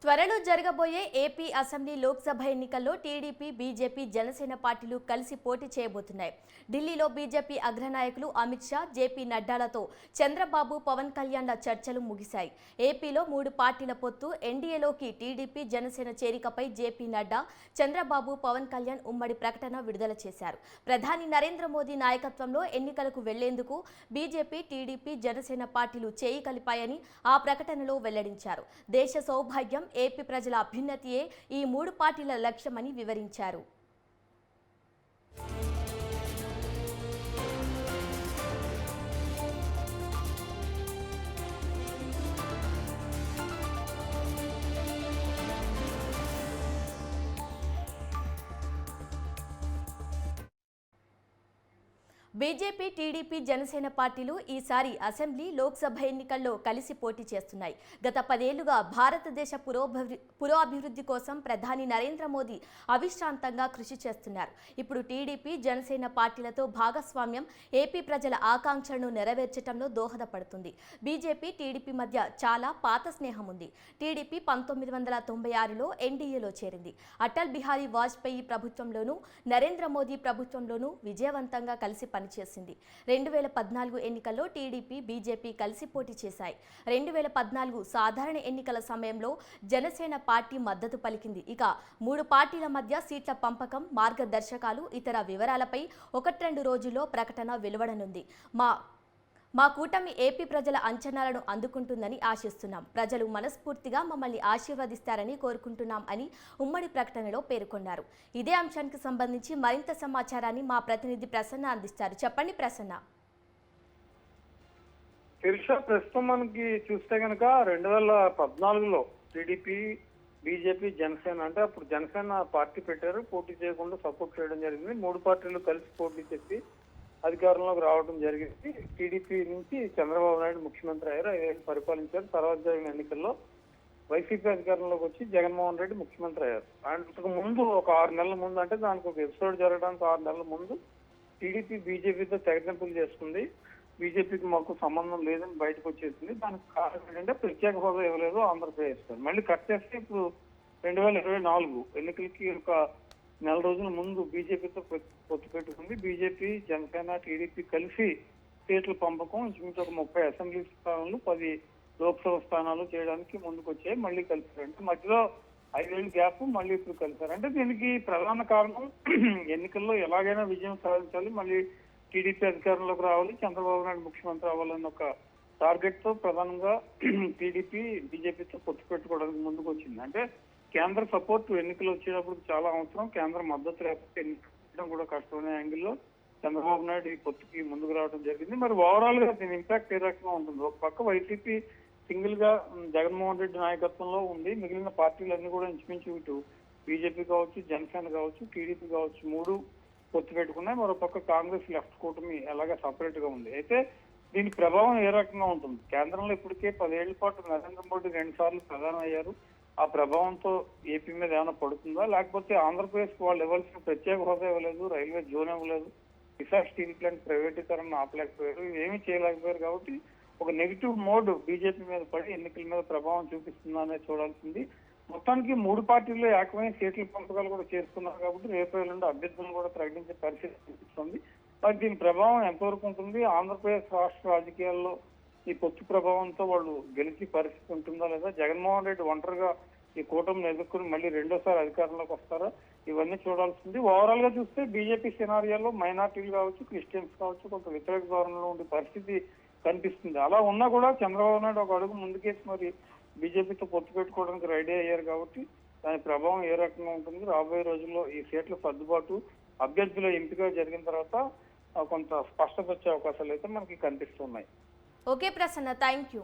త్వరలో జరగబోయే AP assembly Lok Sabha ఎన్నికల్లో టీడీపీ బీజేపీ జనసేన పార్టీలు కలిసి పోటీ చేయబోతున్నాయి. ఢిల్లీలో బీజేపీ అగ్రనాయకులు అమిత్ షా, జేపీ నడ్డాలతో చంద్రబాబు, పవన్ కళ్యాణ్ల చర్చలు ముగిశాయి. ఏపీలో 3 పార్టీల పొత్తు ఎన్డీఏలోకి టీడీపీ జనసేన చేరికపై జేపీ నడ్డా, చంద్రబాబు, పవన్ కళ్యాణ్ ఉమ్మడి ప్రకటన విడుదల చేశారు. ప్రధాని నరేంద్ర మోదీ నాయకత్వంలో ఎన్నికలకు వెళ్లేందుకు బీజేపీ, టీడీపీ, జనసేన పార్టీలు చేయి కలిపాయని ఆ ప్రకటనలో వెల్లడించారు. దేశ సౌభాగ్యం, ఏపీ ప్రజల అభ్యున్నతియే ఈ 3 పార్టీల లక్ష్యమని వివరించారు. బీజేపీ, టీడీపీ, జనసేన పార్టీలు ఈసారి అసెంబ్లీ, లోక్సభ ఎన్నికల్లో కలిసి పోటీ చేస్తున్నాయి. గత 10 ఏళ్లుగా భారతదేశ పురోభివృద్ధి కోసం ప్రధాని నరేంద్ర మోదీ అవిశ్రాంతంగా కృషి చేస్తున్నారు. ఇప్పుడు టీడీపీ, జనసేన పార్టీలతో భాగస్వామ్యం ఏపీ ప్రజల ఆకాంక్షలను నెరవేర్చడంలో దోహదపడుతుంది. బీజేపీ, టీడీపీ మధ్య చాలా పాత స్నేహం ఉంది. టీడీపీ 1996లో ఎన్డీఏలో చేరింది. అటల్ బిహారీ వాజ్పేయి ప్రభుత్వంలోనూ, నరేంద్ర మోదీ ప్రభుత్వంలోనూ విజయవంతంగా కలిసి పనిచేసింది. 2014 ఎన్నికల్లో టీడీపీ, బీజేపీ కలిసి పోటీ చేశాయి. 2014 సాధారణ ఎన్నికల సమయంలో జనసేన పార్టీ మద్దతు పలికింది. ఇక 3 పార్టీల మధ్య సీట్ల పంపకం, మార్గదర్శకాలు, ఇతర వివరాలపై 1-2 రోజుల్లో ప్రకటన వెలువడనుంది. మా కూటమి ఏపీ ప్రజల అంచనాలను అందుకుంటుందని ఆశిస్తున్నాం. ప్రజలు మనస్ఫూర్తిగా మమ్మల్ని ఆశీర్వదిస్తారని కోరుకుంటున్నాం అని ఉమ్మడి ప్రకటనలో పేర్కొన్నారు. ఇదే అంశానికి సంబంధించి మరింత సమాచారాన్ని మా ప్రతినిధి ప్రసన్న అందిస్తారు. చెప్పండి ప్రసన్న. ప్రస్తుతం మనకి చూస్తే కనుక 2014లో టీడీపీ, బీజేపీ, జనసేన అంటే అప్పుడు జనసేన పార్టీ పెట్టారు. పోటీ చేయకుండా సపోర్ట్ చేయడం జరిగింది. 3 పార్టీలు కలిసి పోటీ చేసి అధికారంలోకి రావడం జరిగింది. టీడీపీ నుంచి చంద్రబాబు నాయుడు ముఖ్యమంత్రి అయ్యారు. 5 ఏళ్ళు పరిపాలించారు. తర్వాత జరిగిన ఎన్నికల్లో వైసీపీ అధికారంలోకి వచ్చి జగన్మోహన్ రెడ్డి ముఖ్యమంత్రి అయ్యారు. అంతకు ముందు ఒక 6 నెలల ముందు, అంటే దానికి ఒక ఎపిసోడ్ జరగడానికి 6 నెలల ముందు టీడీపీ బీజేపీతో తెగతింపులు చేసుకుంది. బీజేపీకి మాకు సంబంధం లేదని బయటకు వచ్చేసింది. దానికి కారణం ఏంటంటే ప్రత్యేక హోదా ఇవ్వలేదు ఆంధ్రప్రదేశ్. మళ్ళీ కట్ చేస్తే ఇప్పుడు 2024 ఎన్నికలకి ఒక నెల రోజుల ముందు బీజేపీతో పొత్తు పెట్టుకుంది. బీజేపీ, జనసేన, టీడీపీ కలిసి సీట్ల పంపకం ఇంచుమించు ఒక 30 అసెంబ్లీ స్థానాలు, 10 లోక్సభ స్థానాలు చేయడానికి ముందుకు వచ్చాయి. మళ్ళీ కలిసారు. అంటే మధ్యలో 5 ఏళ్ళ గ్యాప్, మళ్ళీ ఇప్పుడు కలిసారు. అంటే దీనికి ప్రధాన కారణం ఎన్నికల్లో ఎలాగైనా విజయం సాధించాలి, మళ్ళీ టీడీపీ అధికారంలోకి రావాలి, చంద్రబాబు నాయుడు ముఖ్యమంత్రి అవ్వాలన్న ఒక టార్గెట్ తో ప్రధానంగా టీడీపీ బీజేపీతో పొత్తు పెట్టుకోవడానికి ముందుకు వచ్చింది. అంటే కేంద్ర సపోర్ట్ ఎన్నికలు వచ్చేటప్పుడు చాలా అవసరం. కేంద్ర మద్దతు లేకపోతే ఎన్నికలు కూడా కష్టమనే యాంగిల్లో చంద్రబాబు నాయుడు ఈ పొత్తుకి ముందుకు రావడం జరిగింది. మరి ఓవరాల్ గా దీని ఇంపాక్ట్ ఏ రకంగా ఉంటుంది? ఒక పక్క వైసీపీ సింగిల్ గా జగన్మోహన్ రెడ్డి నాయకత్వంలో ఉంది. మిగిలిన పార్టీలన్నీ కూడా ఇంచుమించు ఇటు బీజేపీ కావచ్చు, జనసేన కావచ్చు, టీడీపీ కావచ్చు 3 పొత్తు పెట్టుకున్నాయి. మరో పక్క కాంగ్రెస్ లెఫ్ట్ కూటమి అలాగే సపరేట్ గా ఉంది. అయితే దీని ప్రభావం ఏ రకంగా ఉంటుంది? కేంద్రంలో ఇప్పటికే 10 ఏళ్ల పాటు నరేంద్ర మోడీ 2 సార్లు ప్రధాని అయ్యారు. ఆ ప్రభావంతో ఏపీ మీద ఏమైనా పడుతుందా? లేకపోతే ఆంధ్రప్రదేశ్ వాళ్ళు ఇవ్వాల్సిన ప్రత్యేక హోదా ఇవ్వలేదు, రైల్వే జోన్ ఇవ్వలేదు, విశాఖ స్టీల్ ప్లాంట్ ప్రైవేటీకరణ ఆపలేకపోయారు, ఏమీ చేయలేకపోయారు. కాబట్టి ఒక నెగిటివ్ మోడ్ బీజేపీ మీద పడి ఎన్నికల మీద ప్రభావం చూపిస్తుందా అనేది చూడాల్సింది. మొత్తానికి 3 పార్టీల్లో ఏకమైన సీట్ల పంపకాలు కూడా చేసుకున్నారు. కాబట్టి రేపు నుండి అభ్యర్థులను కూడా ప్రకటించే పరిస్థితి కనిపిస్తుంది. మరి దీని ప్రభావం ఎంతవరకు ఉంటుంది? ఆంధ్రప్రదేశ్ రాష్ట్ర రాజకీయాల్లో ఈ పొత్తు ప్రభావంతో వాళ్ళు గెలిచే పరిస్థితి ఉంటుందా లేదా? జగన్మోహన్ రెడ్డి ఒంటరిగా ఈ కూటమిని ఎదుర్కొని మళ్ళీ 2వ సారి అధికారంలోకి వస్తారా? ఇవన్నీ చూడాల్సింది. ఓవరాల్ గా చూస్తే బీజేపీ సినారియాలో మైనార్టీలు కావచ్చు, క్రిస్టియన్స్ కావచ్చు కొంత వ్యతిరేక ధోరణిలో ఉండే పరిస్థితి కనిపిస్తుంది. అలా ఉన్నా కూడా చంద్రబాబు నాయుడు ఒక అడుగు ముందుకేసి మరి బీజేపీతో పొత్తు పెట్టుకోవడానికి రెడీ అయ్యారు. కాబట్టి దాని ప్రభావం ఏ రకంగా ఉంటుంది? రాబోయే రోజుల్లో ఈ సీట్ల సర్దుబాటు, అభ్యర్థుల ఎంపిక జరిగిన తర్వాత కొంత స్పష్టత వచ్చే అవకాశాలు అయితే మనకి కనిపిస్తున్నాయి. Okay Prasanna, thank you.